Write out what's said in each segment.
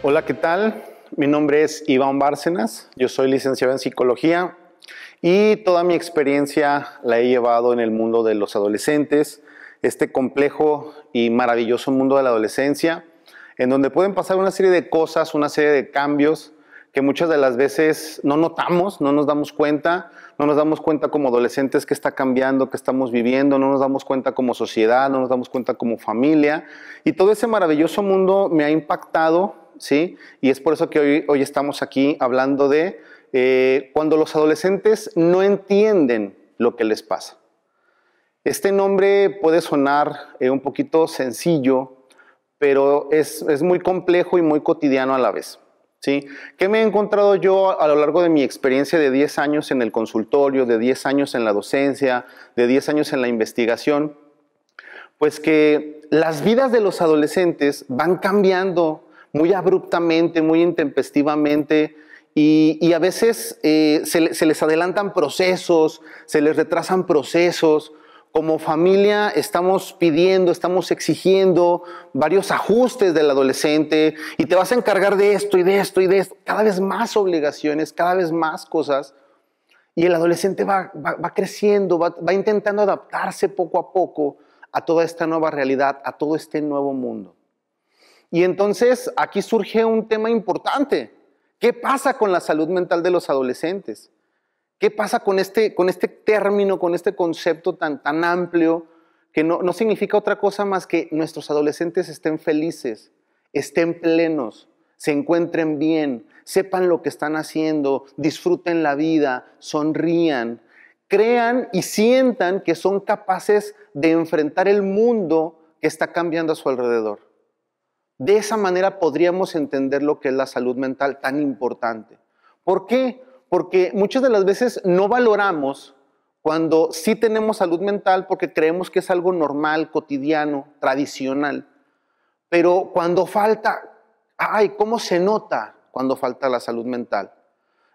Hola, ¿qué tal? Mi nombre es Iván Bárcenas, yo soy licenciado en psicología y toda mi experiencia la he llevado en el mundo de los adolescentes, este complejo y maravilloso mundo de la adolescencia, en donde pueden pasar una serie de cosas, una serie de cambios que muchas de las veces no notamos, no nos damos cuenta como adolescentes qué está cambiando, qué estamos viviendo, no nos damos cuenta como sociedad, no nos damos cuenta como familia, y todo ese maravilloso mundo me ha impactado, ¿sí? Y es por eso que hoy estamos aquí hablando de cuando los adolescentes no entienden lo que les pasa. Este nombre puede sonar un poquito sencillo, pero es muy complejo y muy cotidiano a la vez, ¿sí? ¿Qué me he encontrado yo a lo largo de mi experiencia de 10 años en el consultorio, de 10 años en la docencia, de 10 años en la investigación? Pues que las vidas de los adolescentes van cambiando muy abruptamente, muy intempestivamente, y a veces se les adelantan procesos, se les retrasan procesos. Como familia estamos pidiendo, estamos exigiendo varios ajustes del adolescente y te vas a encargar de esto y de esto y de esto, cada vez más obligaciones, cada vez más cosas, y el adolescente va creciendo, va intentando adaptarse poco a poco a toda esta nueva realidad, a todo este nuevo mundo. Y entonces aquí surge un tema importante. ¿Qué pasa con la salud mental de los adolescentes? ¿Qué pasa con este término, con este concepto tan amplio que no significa otra cosa más que nuestros adolescentes estén felices, estén plenos, se encuentren bien, sepan lo que están haciendo, disfruten la vida, sonrían, crean y sientan que son capaces de enfrentar el mundo que está cambiando a su alrededor? De esa manera podríamos entender lo que es la salud mental tan importante. ¿Por qué? Porque muchas de las veces no valoramos cuando sí tenemos salud mental porque creemos que es algo normal, cotidiano, tradicional. Pero cuando falta, ¡ay! ¿Cómo se nota cuando falta la salud mental?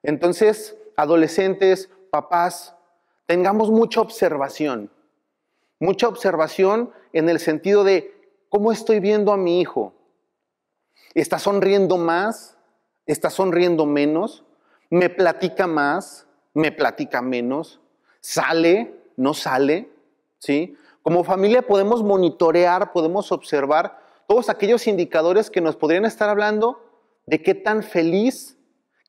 Entonces, adolescentes, papás, tengamos mucha observación en el sentido de ¿cómo estoy viendo a mi hijo? ¿Está sonriendo más? ¿Está sonriendo menos? ¿Me platica más? ¿Me platica menos? ¿Sale? ¿No sale? ¿Sí? Como familia podemos monitorear, podemos observar todos aquellos indicadores que nos podrían estar hablando de qué tan feliz,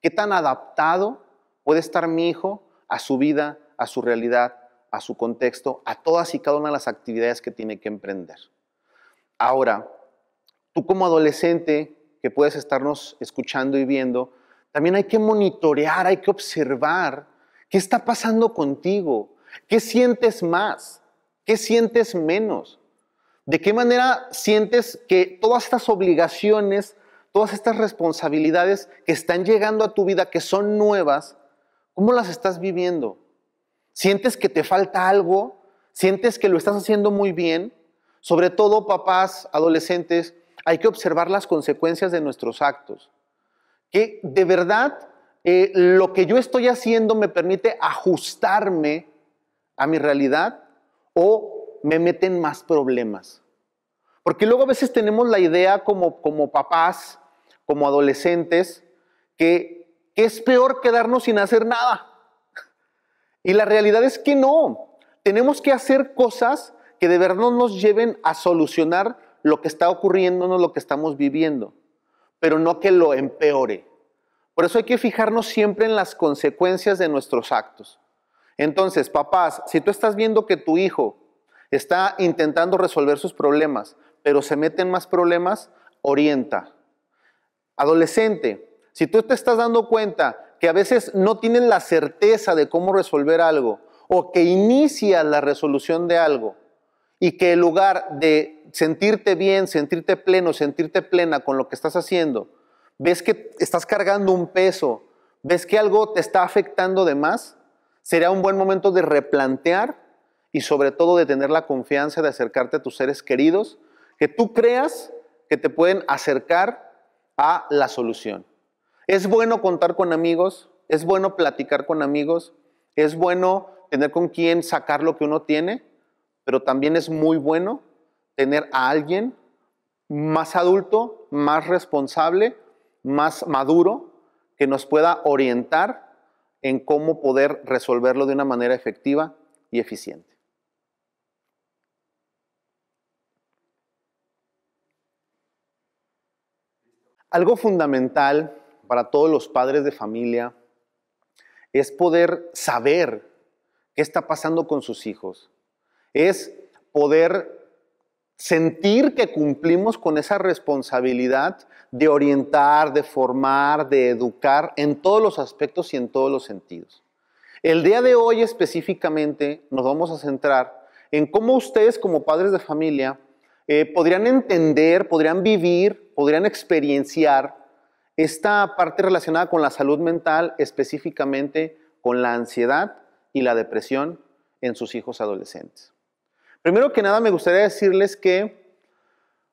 qué tan adaptado puede estar mi hijo a su vida, a su realidad, a su contexto, a todas y cada una de las actividades que tiene que emprender. Ahora, tú como adolescente que puedes estarnos escuchando y viendo, también hay que monitorear, hay que observar qué está pasando contigo, qué sientes más, qué sientes menos, de qué manera sientes que todas estas obligaciones, todas estas responsabilidades que están llegando a tu vida, que son nuevas, ¿cómo las estás viviendo? ¿Sientes que te falta algo? ¿Sientes que lo estás haciendo muy bien? Sobre todo, papás, adolescentes, hay que observar las consecuencias de nuestros actos. Que de verdad lo que yo estoy haciendo me permite ajustarme a mi realidad o me meten más problemas. Porque luego a veces tenemos la idea como papás, como adolescentes, que es peor quedarnos sin hacer nada. Y la realidad es que no. Tenemos que hacer cosas que de verdad nos lleven a solucionar lo que está ocurriendo, lo que estamos viviendo, pero no que lo empeore. Por eso hay que fijarnos siempre en las consecuencias de nuestros actos. Entonces, papás, si tú estás viendo que tu hijo está intentando resolver sus problemas, pero se mete en más problemas, orienta. Adolescente, si tú te estás dando cuenta que a veces no tienes la certeza de cómo resolver algo, o que inicias la resolución de algo, y que en lugar de sentirte bien, sentirte pleno, sentirte plena con lo que estás haciendo, ves que estás cargando un peso, ves que algo te está afectando de más, sería un buen momento de replantear y sobre todo de tener la confianza de acercarte a tus seres queridos, que tú creas que te pueden acercar a la solución. Es bueno contar con amigos, es bueno platicar con amigos, es bueno tener con quien sacar lo que uno tiene, pero también es muy bueno tener a alguien más adulto, más responsable, más maduro, que nos pueda orientar en cómo poder resolverlo de una manera efectiva y eficiente. Algo fundamental para todos los padres de familia es poder saber qué está pasando con sus hijos. Es poder sentir que cumplimos con esa responsabilidad de orientar, de formar, de educar en todos los aspectos y en todos los sentidos. El día de hoy específicamente nos vamos a centrar en cómo ustedes como padres de familia podrían entender, podrían vivir, podrían experienciar esta parte relacionada con la salud mental, específicamente con la ansiedad y la depresión en sus hijos adolescentes. Primero que nada me gustaría decirles que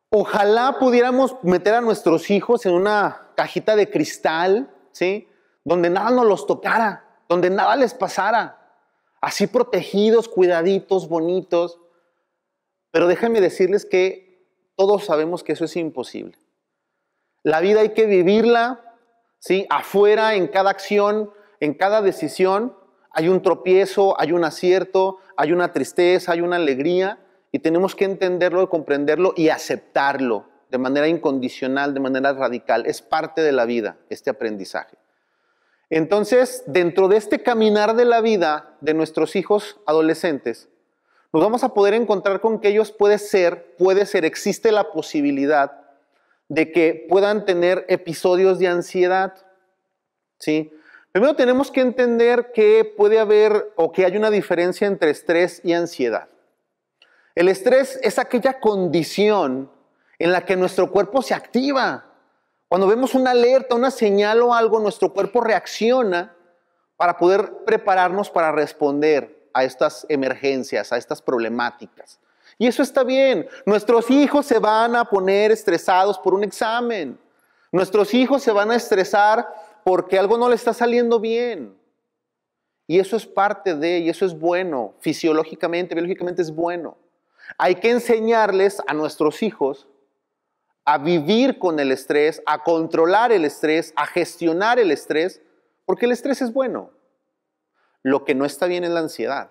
ojalá pudiéramos meter a nuestros hijos en una cajita de cristal, ¿sí? Donde nada nos los tocara, donde nada les pasara, así protegidos, cuidaditos, bonitos. Pero déjenme decirles que todos sabemos que eso es imposible. La vida hay que vivirla, ¿sí? Afuera, en cada acción, en cada decisión, hay un tropiezo, hay un acierto, hay una tristeza, hay una alegría, y tenemos que entenderlo, comprenderlo y aceptarlo de manera incondicional, de manera radical. Es parte de la vida, este aprendizaje. Entonces, dentro de este caminar de la vida de nuestros hijos adolescentes, nos vamos a poder encontrar con que ellos existe la posibilidad de que puedan tener episodios de ansiedad, ¿sí? Primero tenemos que entender que puede haber o que hay una diferencia entre estrés y ansiedad. El estrés es aquella condición en la que nuestro cuerpo se activa. Cuando vemos una alerta, una señal o algo, nuestro cuerpo reacciona para poder prepararnos para responder a estas emergencias, a estas problemáticas. Y eso está bien. Nuestros hijos se van a poner estresados por un examen. Nuestros hijos se van a estresar porque algo no le está saliendo bien. Y eso es parte de, y eso es bueno, fisiológicamente, biológicamente es bueno. Hay que enseñarles a nuestros hijos a vivir con el estrés, a controlar el estrés, a gestionar el estrés, porque el estrés es bueno. Lo que no está bien es la ansiedad.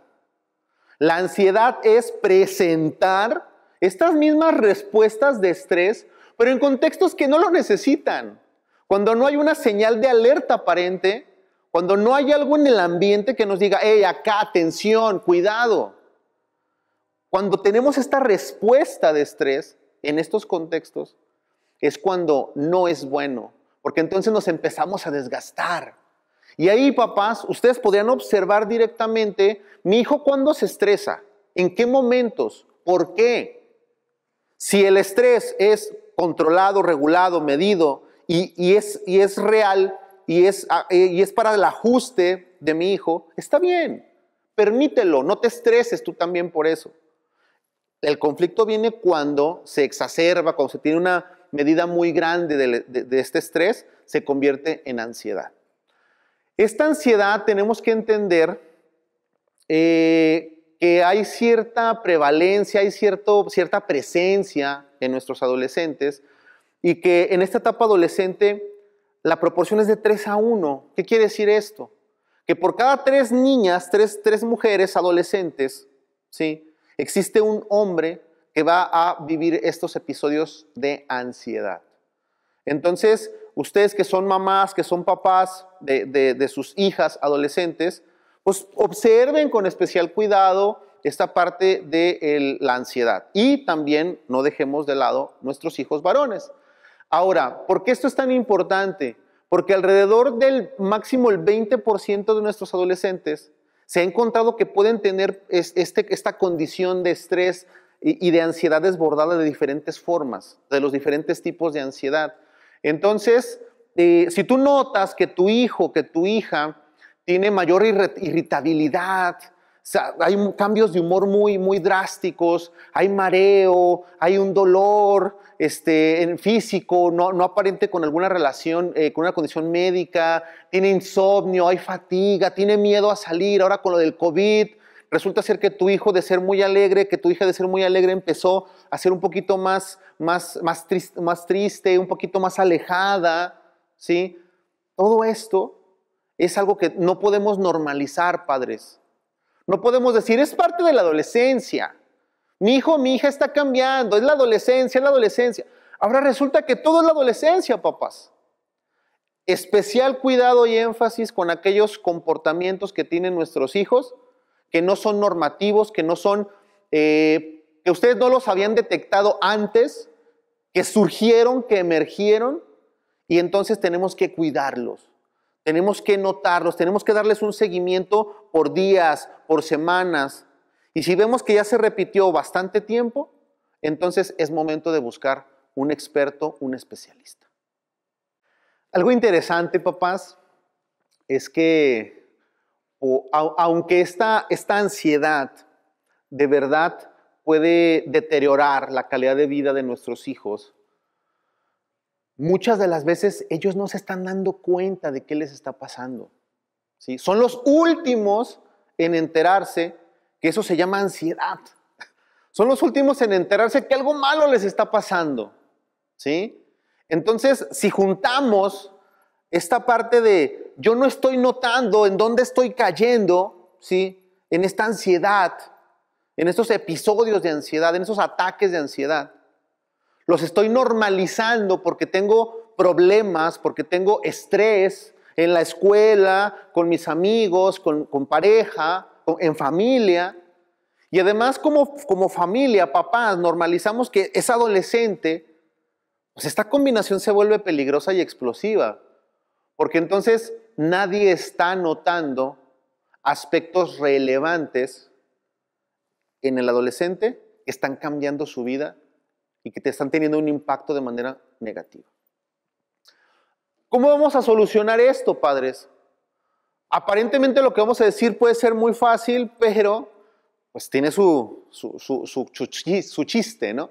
La ansiedad es presentar estas mismas respuestas de estrés, pero en contextos que no lo necesitan. Cuando no hay una señal de alerta aparente, cuando no hay algo en el ambiente que nos diga, hey, acá, atención, cuidado. Cuando tenemos esta respuesta de estrés en estos contextos, es cuando no es bueno, porque entonces nos empezamos a desgastar. Y ahí, papás, ustedes podrían observar directamente, mi hijo cuándo se estresa, en qué momentos, por qué. Si el estrés es controlado, regulado, medido y es real y es para el ajuste de mi hijo, está bien, permítelo, no te estreses tú también por eso. El conflicto viene cuando se exacerba, cuando se tiene una medida muy grande de este estrés, se convierte en ansiedad. Esta ansiedad tenemos que entender que hay cierta prevalencia, hay cierta presencia en nuestros adolescentes y que en esta etapa adolescente la proporción es de 3-1. ¿Qué quiere decir esto? Que por cada 3 niñas, 3 mujeres adolescentes, ¿sí?, existe un hombre que va a vivir estos episodios de ansiedad. Entonces, ustedes que son mamás, que son papás de sus hijas adolescentes, pues observen con especial cuidado esta parte de la ansiedad. Y también no dejemos de lado nuestros hijos varones. Ahora, ¿por qué esto es tan importante? Porque alrededor del máximo el 20% de nuestros adolescentes se ha encontrado que pueden tener esta condición de estrés y de ansiedad desbordada de diferentes formas, de los diferentes tipos de ansiedad. Entonces, si tú notas que tu hijo, que tu hija tiene mayor irritabilidad, o sea, hay cambios de humor muy, muy drásticos, hay mareo, hay un dolor en físico, no aparente con alguna relación, con una condición médica, tiene insomnio, hay fatiga, tiene miedo a salir, ahora con lo del COVID, resulta ser que tu hijo de ser muy alegre, que tu hija de ser muy alegre empezó a ser un poquito más triste, un poquito más alejada, ¿sí? Todo esto es algo que no podemos normalizar, padres. No podemos decir, es parte de la adolescencia. Mi hijo, mi hija está cambiando, es la adolescencia, es la adolescencia. Ahora resulta que todo es la adolescencia, papás. Especial cuidado y énfasis con aquellos comportamientos que tienen nuestros hijos, que no son normativos, que no son, que ustedes no los habían detectado antes, que surgieron, que emergieron, y entonces tenemos que cuidarlos, tenemos que notarlos, tenemos que darles un seguimiento por días, por semanas, y si vemos que ya se repitió bastante tiempo, entonces es momento de buscar un experto, un especialista. Algo interesante, papás, es que aunque esta ansiedad de verdad puede deteriorar la calidad de vida de nuestros hijos, muchas de las veces ellos no se están dando cuenta de qué les está pasando, ¿sí? Son los últimos en enterarse que eso se llama ansiedad. Son los últimos en enterarse que algo malo les está pasando, ¿sí? Entonces, si juntamos esta parte de yo no estoy notando en dónde estoy cayendo, ¿sí? En esta ansiedad, en estos episodios de ansiedad, en esos ataques de ansiedad, los estoy normalizando porque tengo problemas, porque tengo estrés en la escuela, con mis amigos, con pareja, en familia. Y además como familia, papás, normalizamos que es adolescente. Pues esta combinación se vuelve peligrosa y explosiva, porque entonces nadie está notando aspectos relevantes en el adolescente que están cambiando su vida y que te están teniendo un impacto de manera negativa. ¿Cómo vamos a solucionar esto, padres? Aparentemente lo que vamos a decir puede ser muy fácil, pero pues tiene su chiste, ¿no?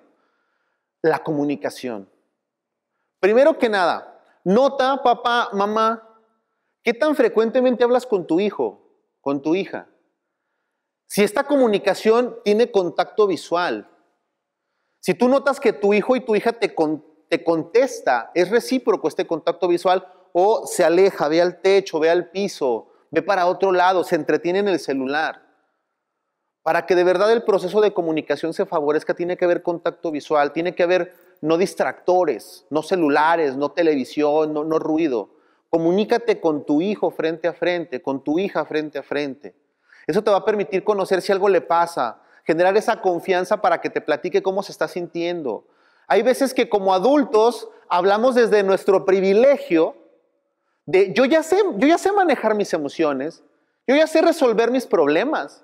La comunicación. Primero que nada, nota, papá, mamá, ¿qué tan frecuentemente hablas con tu hijo, con tu hija? Si esta comunicación tiene contacto visual, si tú notas que tu hijo y tu hija te contesta, es recíproco este contacto visual, o se aleja, ve al techo, ve al piso, ve para otro lado, se entretiene en el celular. Para que de verdad el proceso de comunicación se favorezca, tiene que haber contacto visual, tiene que haber no distractores, no celulares, no televisión, no ruido. Comunícate con tu hijo frente a frente, con tu hija frente a frente. Eso te va a permitir conocer si algo le pasa, generar esa confianza para que te platique cómo se está sintiendo. Hay veces que como adultos hablamos desde nuestro privilegio de yo ya sé manejar mis emociones, yo ya sé resolver mis problemas.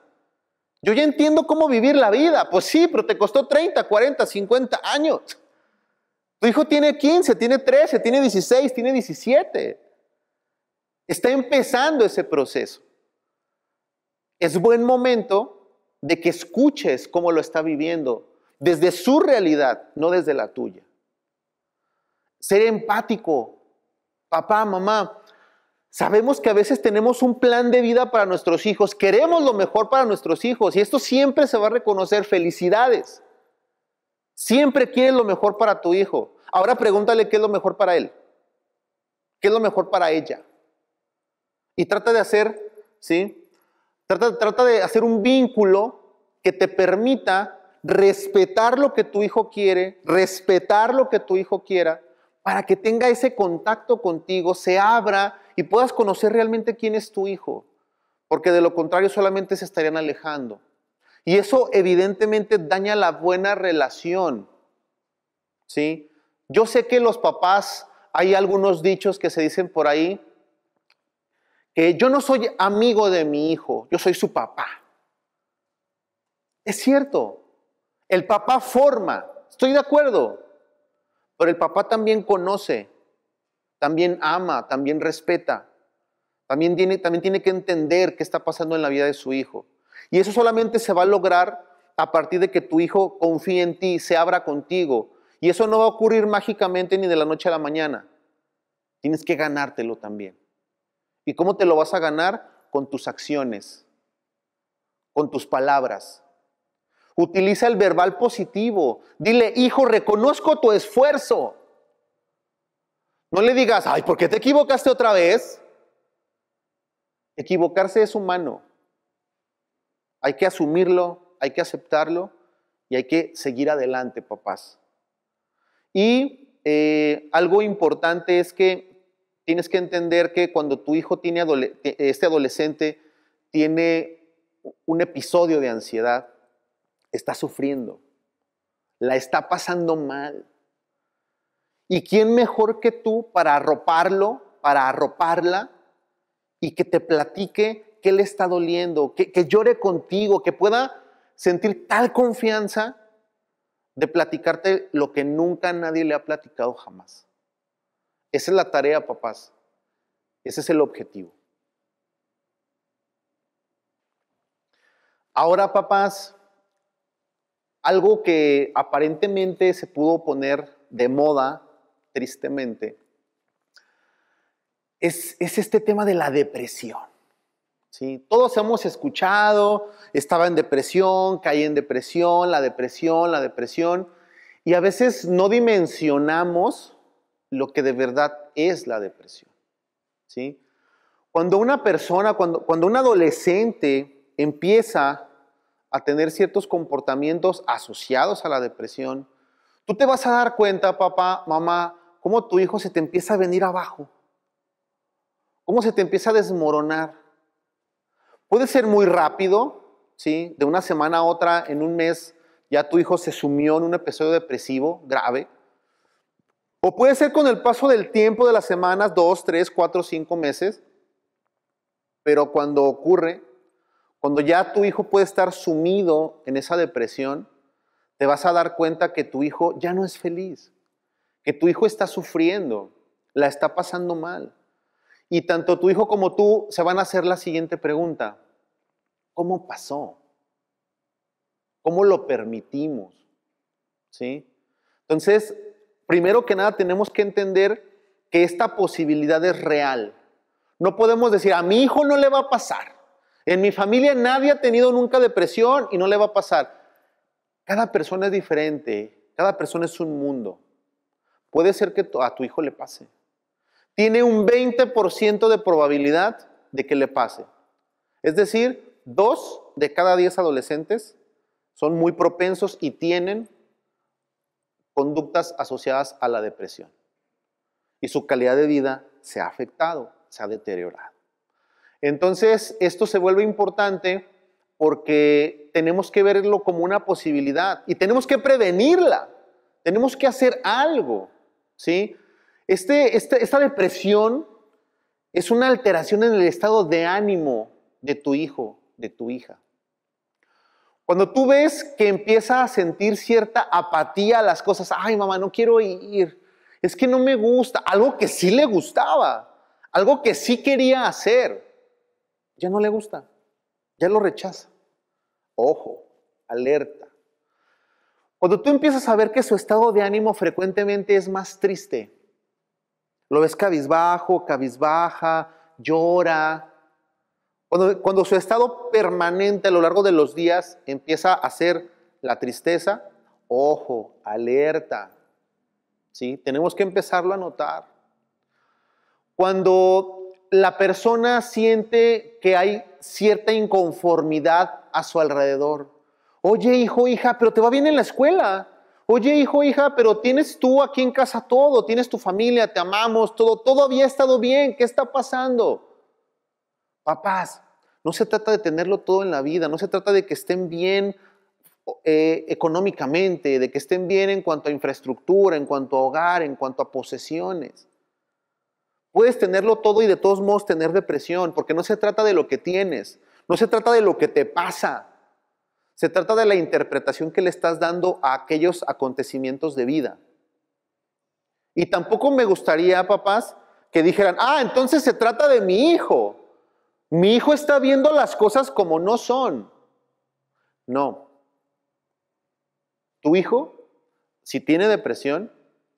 Yo ya entiendo cómo vivir la vida. Pues sí, pero te costó 30, 40, 50 años. Tu hijo tiene 15, tiene 13, tiene 16, tiene 17. Está empezando ese proceso. Es buen momento de que escuches cómo lo está viviendo, desde su realidad, no desde la tuya. Ser empático. Papá, mamá, sabemos que a veces tenemos un plan de vida para nuestros hijos, queremos lo mejor para nuestros hijos y esto siempre se va a reconocer. Felicidades. Siempre quieres lo mejor para tu hijo. Ahora pregúntale qué es lo mejor para él. ¿Qué es lo mejor para ella? Y trata de hacer, ¿sí? Trata de hacer un vínculo que te permita respetar lo que tu hijo quiere, respetar lo que tu hijo quiera, para que tenga ese contacto contigo, se abra y puedas conocer realmente quién es tu hijo, porque de lo contrario solamente se estarían alejando. Y eso evidentemente daña la buena relación, ¿sí? Yo sé que los papás, hay algunos dichos que se dicen por ahí, que yo no soy amigo de mi hijo, yo soy su papá. Es cierto, el papá forma, estoy de acuerdo, pero el papá también conoce, también ama, también respeta, también tiene que entender qué está pasando en la vida de su hijo. Y eso solamente se va a lograr a partir de que tu hijo confíe en ti, se abra contigo. Y eso no va a ocurrir mágicamente ni de la noche a la mañana. Tienes que ganártelo también. ¿Y cómo te lo vas a ganar? Con tus acciones, con tus palabras. Utiliza el verbal positivo. Dile, hijo, reconozco tu esfuerzo. No le digas, ay, ¿por qué te equivocaste otra vez? Equivocarse es humano. Hay que asumirlo, hay que aceptarlo y hay que seguir adelante, papás. Y algo importante es que tienes que entender que cuando tu hijo tiene este adolescente tiene un episodio de ansiedad, está sufriendo, la está pasando mal. ¿Y quién mejor que tú para arroparlo, para arroparla y que te platique qué le está doliendo, que llore contigo, que pueda sentir tal confianza de platicarte lo que nunca nadie le ha platicado jamás? Esa es la tarea, papás. Ese es el objetivo. Ahora, papás, algo que aparentemente se pudo poner de moda, tristemente, es este tema de la depresión. ¿Sí? Todos hemos escuchado, estaba en depresión, caí en depresión, la depresión, y a veces no dimensionamos lo que de verdad es la depresión. ¿Sí? Cuando una persona, cuando un adolescente empieza a tener ciertos comportamientos asociados a la depresión, tú te vas a dar cuenta, papá, mamá, cómo tu hijo se te empieza a venir abajo, cómo se te empieza a desmoronar. Puede ser muy rápido, ¿sí? De una semana a otra, en un mes, ya tu hijo se sumió en un episodio depresivo grave. O puede ser con el paso del tiempo, de las semanas, 2, 3, 4, 5 meses. Pero cuando ocurre, cuando ya tu hijo puede estar sumido en esa depresión, te vas a dar cuenta que tu hijo ya no es feliz, que tu hijo está sufriendo, la está pasando mal. Y tanto tu hijo como tú se van a hacer la siguiente pregunta: ¿cómo pasó? ¿Cómo lo permitimos? ¿Sí? Entonces, primero que nada tenemos que entender que esta posibilidad es real. No podemos decir, a mi hijo no le va a pasar. En mi familia nadie ha tenido nunca depresión y no le va a pasar. Cada persona es diferente, cada persona es un mundo. Puede ser que a tu hijo le pase. Tiene un 20% de probabilidad de que le pase. Es decir, 2 de cada 10 adolescentes son muy propensos y tienen conductas asociadas a la depresión. Y su calidad de vida se ha afectado, se ha deteriorado. Entonces, esto se vuelve importante porque tenemos que verlo como una posibilidad y tenemos que prevenirla. Tenemos que hacer algo, ¿sí? Esta depresión es una alteración en el estado de ánimo de tu hijo, de tu hija. Cuando tú ves que empieza a sentir cierta apatía a las cosas, ay mamá, no quiero ir, es que no me gusta, algo que sí le gustaba, algo que sí quería hacer, ya no le gusta, ya lo rechaza. Ojo, alerta. Cuando tú empiezas a ver que su estado de ánimo frecuentemente es más triste, lo ves cabizbajo, cabizbaja, llora. Cuando su estado permanente a lo largo de los días empieza a ser la tristeza, ojo, alerta. ¿Sí? Tenemos que empezarlo a notar. Cuando la persona siente que hay cierta inconformidad a su alrededor. Oye, hijo, hija, pero te va bien en la escuela. Oye, hijo, hija, pero tienes tú aquí en casa todo, tienes tu familia, te amamos, todo había estado bien, ¿qué está pasando? Papás, no se trata de tenerlo todo en la vida, no se trata de que estén bien económicamente, de que estén bien en cuanto a infraestructura, en cuanto a hogar, en cuanto a posesiones. Puedes tenerlo todo y de todos modos tener depresión, porque no se trata de lo que tienes, no se trata de lo que te pasa, se trata de la interpretación que le estás dando a aquellos acontecimientos de vida. Y tampoco me gustaría, papás, que dijeran, entonces se trata de mi hijo. Mi hijo está viendo las cosas como no son. No. Tu hijo, si tiene depresión,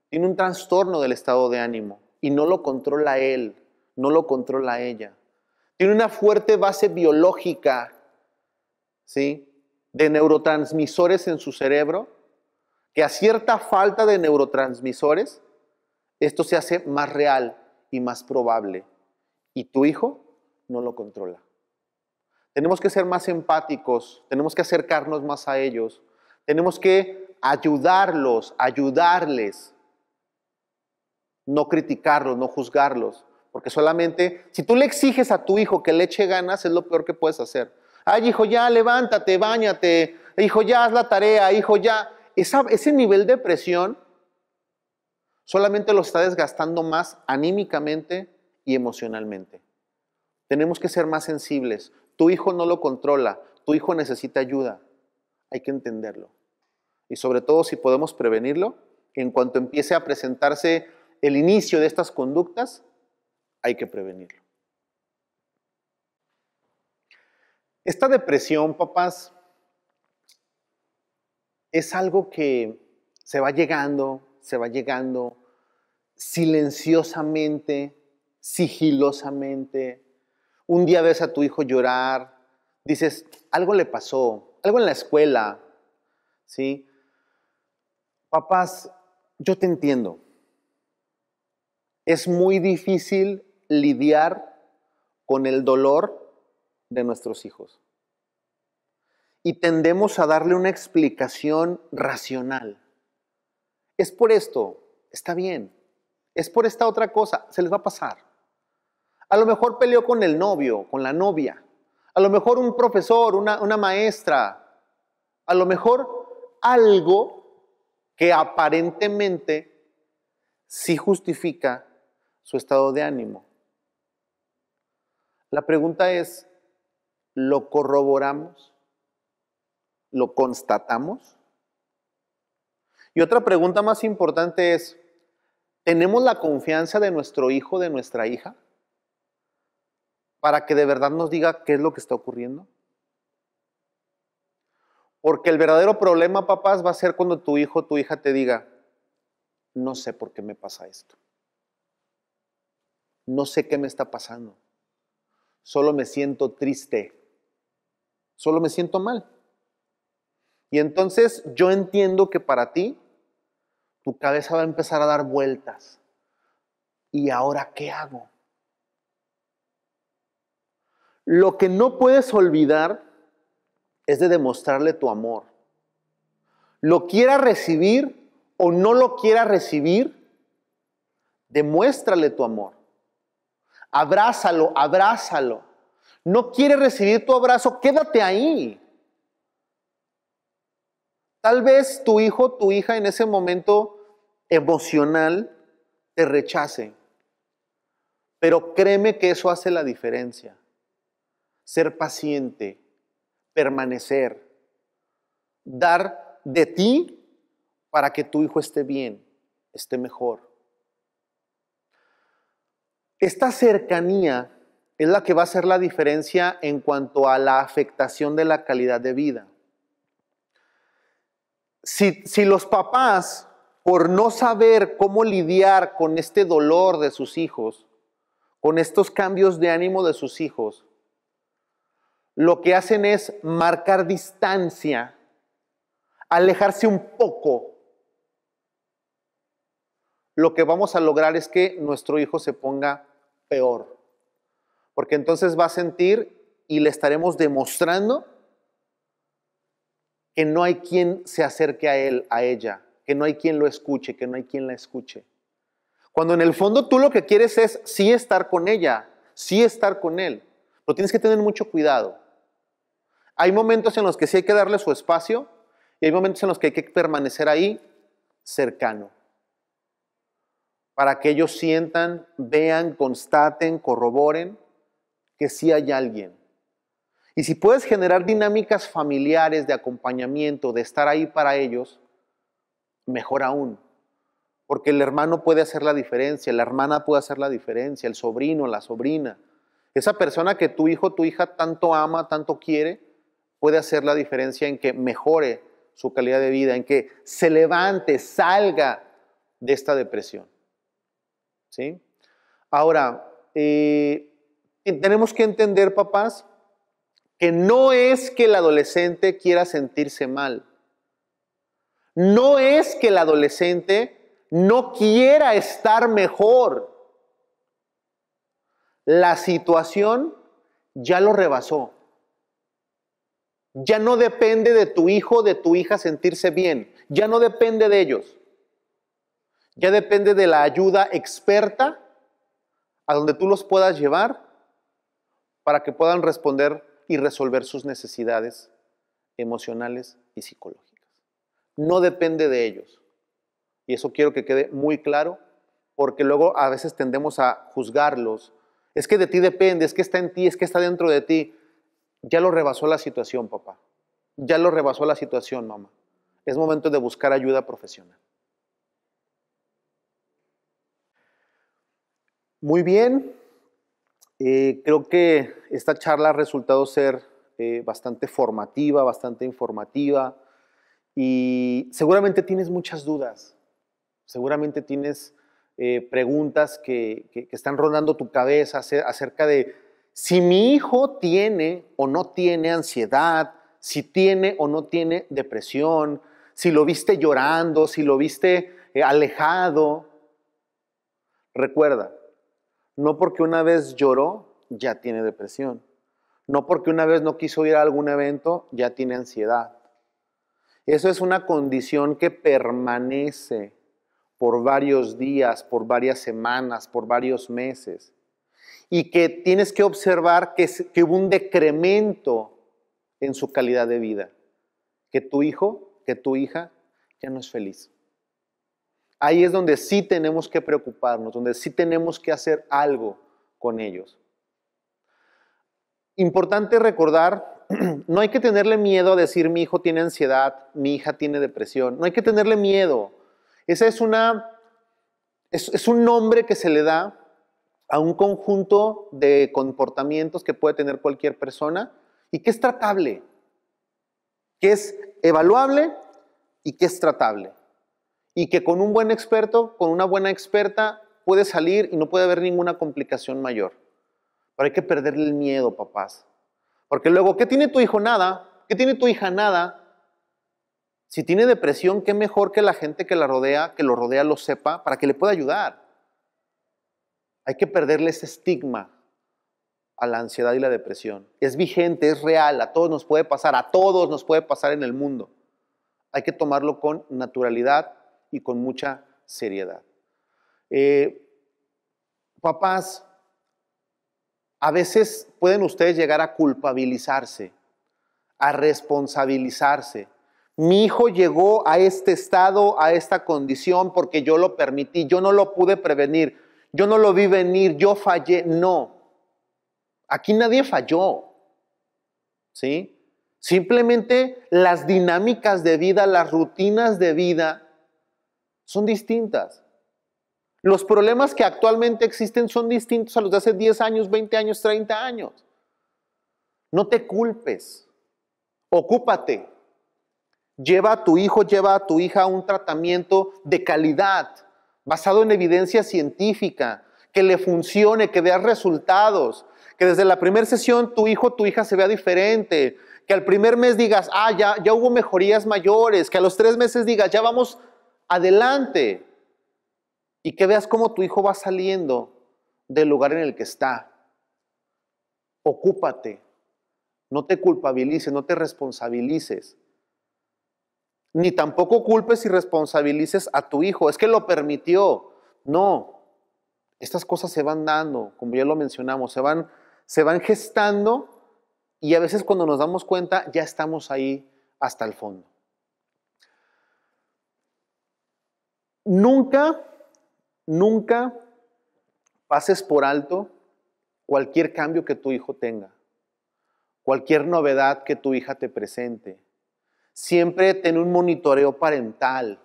tiene un trastorno del estado de ánimo y no lo controla él, no lo controla ella. Tiene una fuerte base biológica, ¿sí?, de neurotransmisores en su cerebro, que a cierta falta de neurotransmisores esto se hace más real y más probable. Y tu hijo no lo controla. Tenemos que ser más empáticos, tenemos que acercarnos más a ellos, tenemos que ayudarlos, ayudarles, no criticarlos, no juzgarlos, porque solamente si tú le exiges a tu hijo que le eche ganas, es lo peor que puedes hacer. Ay, hijo, ya levántate, báñate, hijo, ya haz la tarea, hijo, ya. Ese nivel de presión solamente lo está desgastando más anímicamente y emocionalmente. Tenemos que ser más sensibles. Tu hijo no lo controla, tu hijo necesita ayuda. Hay que entenderlo. Y sobre todo si podemos prevenirlo, en cuanto empiece a presentarse el inicio de estas conductas, hay que prevenirlo. Esta depresión, papás, es algo que se va llegando silenciosamente, sigilosamente. Un día ves a tu hijo llorar, dices, algo le pasó, algo en la escuela, ¿sí? Papás, yo te entiendo. Es muy difícil lidiar con el dolor de nuestros hijos. Y tendemos a darle una explicación racional. Es por esto, está bien. Es por esta otra cosa, se les va a pasar. A lo mejor peleó con el novio, con la novia. A lo mejor un profesor, una maestra. A lo mejor algo que aparentemente sí justifica su estado de ánimo. La pregunta es, ¿lo corroboramos? ¿Lo constatamos? Y otra pregunta más importante es, ¿tenemos la confianza de nuestro hijo, de nuestra hija, para que de verdad nos diga qué es lo que está ocurriendo? Porque el verdadero problema, papás, va a ser cuando tu hijo o tu hija te diga, no sé por qué me pasa esto. No sé qué me está pasando. Solo me siento triste. Solo me siento mal. Y entonces yo entiendo que para ti, tu cabeza va a empezar a dar vueltas. ¿Y ahora qué hago? Lo que no puedes olvidar es de demostrarle tu amor. Lo quiera recibir o no lo quiera recibir, demuéstrale tu amor. Abrázalo, abrázalo. No quiere recibir tu abrazo, quédate ahí. Tal vez tu hijo, tu hija en ese momento emocional te rechace. Pero créeme que eso hace la diferencia. Ser paciente, permanecer, dar de ti para que tu hijo esté bien, esté mejor. Esta cercanía es la que va a hacer la diferencia en cuanto a la afectación de la calidad de vida. Si los papás, por no saber cómo lidiar con este dolor de sus hijos, con estos cambios de ánimo de sus hijos, lo que hacen es marcar distancia, alejarse un poco, lo que vamos a lograr es que nuestro hijo se ponga peor. Porque entonces va a sentir y le estaremos demostrando que no hay quien se acerque a él, a ella, que no hay quien lo escuche, que no hay quien la escuche. Cuando en el fondo tú lo que quieres es sí estar con ella, sí estar con él, pero tienes que tener mucho cuidado. Hay momentos en los que sí hay que darle su espacio y hay momentos en los que hay que permanecer ahí cercano. Para que ellos sientan, vean, constaten, corroboren que sí hay alguien. Y si puedes generar dinámicas familiares de acompañamiento, de estar ahí para ellos, mejor aún. Porque el hermano puede hacer la diferencia, la hermana puede hacer la diferencia, el sobrino, la sobrina. Esa persona que tu hijo, tu hija tanto ama, tanto quiere, puede hacer la diferencia en que mejore su calidad de vida, en que se levante, salga de esta depresión. ¿Sí? Ahora, tenemos que entender, papás, que no es que el adolescente quiera sentirse mal. No es que el adolescente no quiera estar mejor. La situación ya lo rebasó. Ya no depende de tu hijo o de tu hija sentirse bien. Ya no depende de ellos. Ya depende de la ayuda experta a donde tú los puedas llevar para que puedan responder y resolver sus necesidades emocionales y psicológicas. No depende de ellos. Y eso quiero que quede muy claro, porque luego a veces tendemos a juzgarlos. Es que de ti depende, es que está en ti, es que está dentro de ti. Ya lo rebasó la situación, papá. Ya lo rebasó la situación, mamá. Es momento de buscar ayuda profesional. Muy bien. Creo que esta charla ha resultado ser bastante formativa, bastante informativa. Y seguramente tienes muchas dudas. Seguramente tienes preguntas que están rondando tu cabeza acerca de si mi hijo tiene o no tiene ansiedad, si tiene o no tiene depresión, si lo viste llorando, si lo viste alejado. Recuerda, no porque una vez lloró, ya tiene depresión. No porque una vez no quiso ir a algún evento, ya tiene ansiedad. Eso es una condición que permanece por varios días, por varias semanas, por varios meses. Y que tienes que observar que hubo un decremento en su calidad de vida. Que tu hijo, que tu hija ya no es feliz. Ahí es donde sí tenemos que preocuparnos, donde sí tenemos que hacer algo con ellos. Importante recordar, no hay que tenerle miedo a decir mi hijo tiene ansiedad, mi hija tiene depresión. No hay que tenerle miedo. Esa es un nombre que se le da a un conjunto de comportamientos que puede tener cualquier persona y que es tratable, que es evaluable y que es tratable. Y que con un buen experto, con una buena experta, puede salir y no puede haber ninguna complicación mayor. Pero hay que perderle el miedo, papás. Porque luego, ¿qué tiene tu hijo? Nada. ¿Qué tiene tu hija? Nada. Si tiene depresión, qué mejor que la gente que lo rodea, lo sepa, para que le pueda ayudar. Hay que perderle ese estigma a la ansiedad y la depresión. Es vigente, es real, a todos nos puede pasar en el mundo. Hay que tomarlo con naturalidad y con mucha seriedad. Papás, a veces pueden ustedes llegar a culpabilizarse, a responsabilizarse. Mi hijo llegó a este estado, a esta condición porque yo lo permití, yo no lo pude prevenir, yo no lo vi venir, yo fallé. No, aquí nadie falló, ¿sí? Simplemente las dinámicas de vida, las rutinas de vida son distintas. Los problemas que actualmente existen son distintos a los de hace 10 años, 20 años, 30 años. No te culpes, ocúpate. Lleva a tu hijo, lleva a tu hija a un tratamiento de calidad, basado en evidencia científica, que le funcione, que vea resultados, que desde la primera sesión tu hijo o tu hija se vea diferente, que al primer mes digas, ya hubo mejorías mayores, que a los 3 meses digas, ya vamos adelante, y que veas cómo tu hijo va saliendo del lugar en el que está. Ocúpate, no te culpabilices, no te responsabilices. Ni tampoco culpes y responsabilices a tu hijo. Es que lo permitió. No. Estas cosas se van dando, como ya lo mencionamos, se van gestando y a veces cuando nos damos cuenta ya estamos ahí hasta el fondo. Nunca pases por alto cualquier cambio que tu hijo tenga, cualquier novedad que tu hija te presente. Siempre ten un monitoreo parental.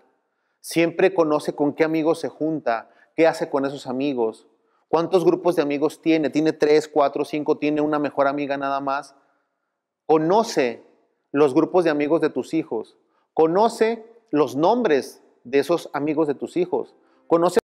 Siempre conoce con qué amigos se junta, qué hace con esos amigos, cuántos grupos de amigos tiene. ¿Tiene 3, 4, 5? ¿Tiene una mejor amiga nada más? Conoce los grupos de amigos de tus hijos. Conoce los nombres de esos amigos de tus hijos. Conoce